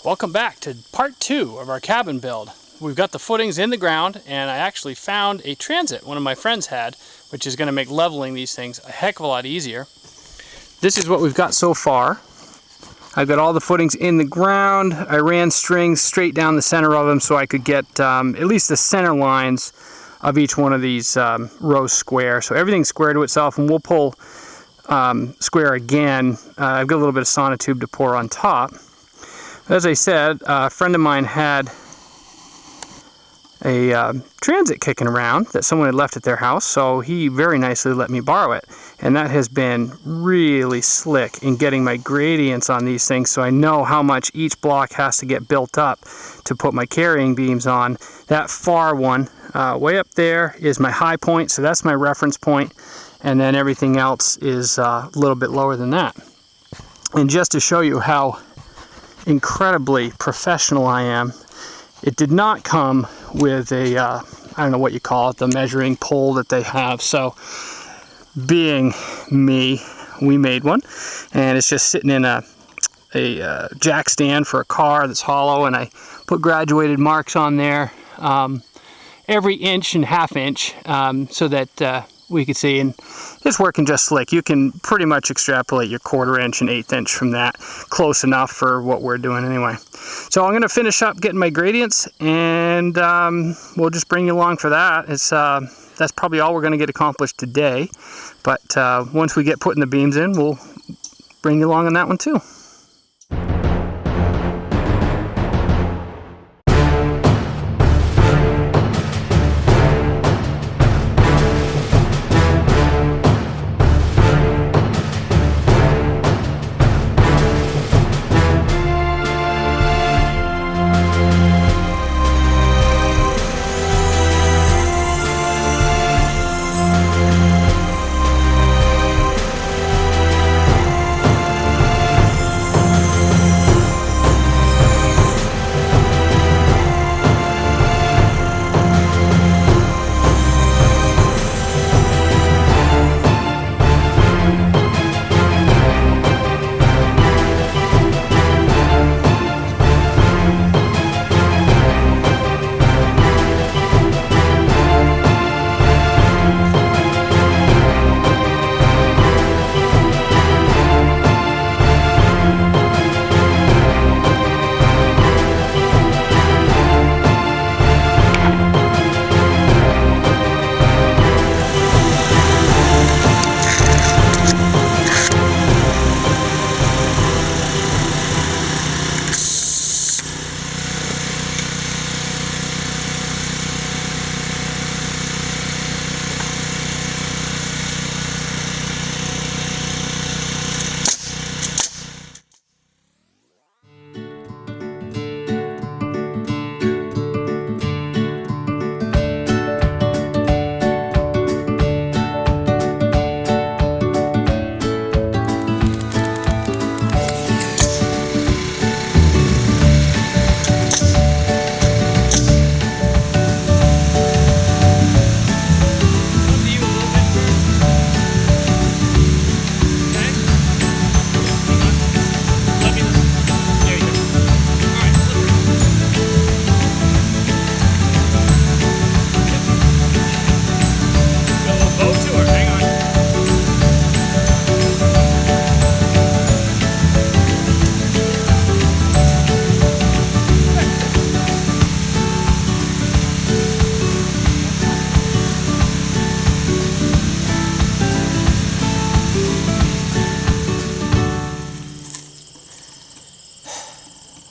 Welcome back to part 2 of our cabin build. We've got the footings in the ground, and I actually found a transit one of my friends had, which is going to make leveling these things a heck of a lot easier. This is what we've got so far. I've got all the footings in the ground. I ran strings straight down the center of them so I could get at least the center lines of each one of these rows square. So everything's square to itself, and we'll pull square again. I've got a little bit of sonotube to pour on top. As I said, a friend of mine had a transit kicking around that someone had left at their house, so he very nicely let me borrow it. And that has been really slick in getting my gradients on these things, so I know how much each block has to get built up to put my carrying beams on. That far one, way up there, is my high point, so that's my reference point, and then everything else is a little bit lower than that. And just to show you how incredibly professional I am, it did not come with a I don't know what you call it, the measuring pole that they have. So being me, we made one, and it's just sitting in a jack stand for a car that's hollow, and I put graduated marks on there every inch and half inch so that we could see, and it's working just slick. You can pretty much extrapolate your 1/4 inch and 1/8 inch from that, close enough for what we're doing anyway. So I'm going to finish up getting my gradients, and we'll just bring you along for that. That's probably all we're going to get accomplished today, but once we get putting the beams in, we'll bring you along on that one too.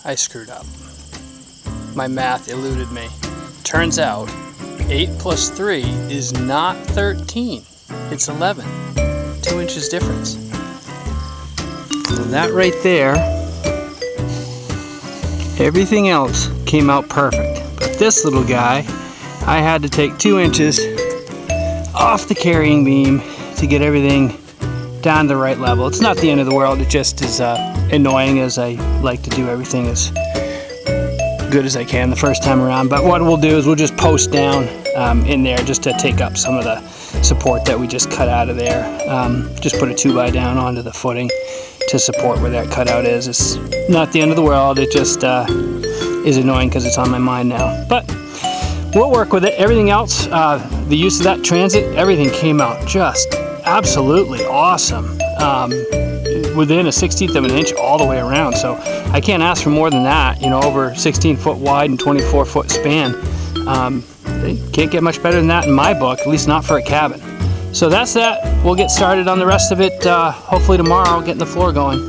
I screwed up. My math eluded me. Turns out 8 plus 3 is not 13. It's 11. 2 inches difference. So that right there, everything else came out perfect. But this little guy, I had to take 2 inches off the carrying beam to get everything down to the right level. It's not the end of the world. It just is annoying, as I like to do everything as good as I can the first time around. But what we'll do is we'll just post down in there just to take up some of the support that we just cut out of there. Just put a 2x down onto the footing to support where that cutout is. It's not the end of the world, it just is annoying because it's on my mind now. But we'll work with it. Everything else, the use of that transit, everything came out just absolutely awesome. Within a 1/16 of an inch all the way around. So I can't ask for more than that, you know, over 16 foot wide and 24 foot span. Can't get much better than that in my book, at least not for a cabin. So that's that. We'll get started on the rest of it hopefully tomorrow, getting the floor going.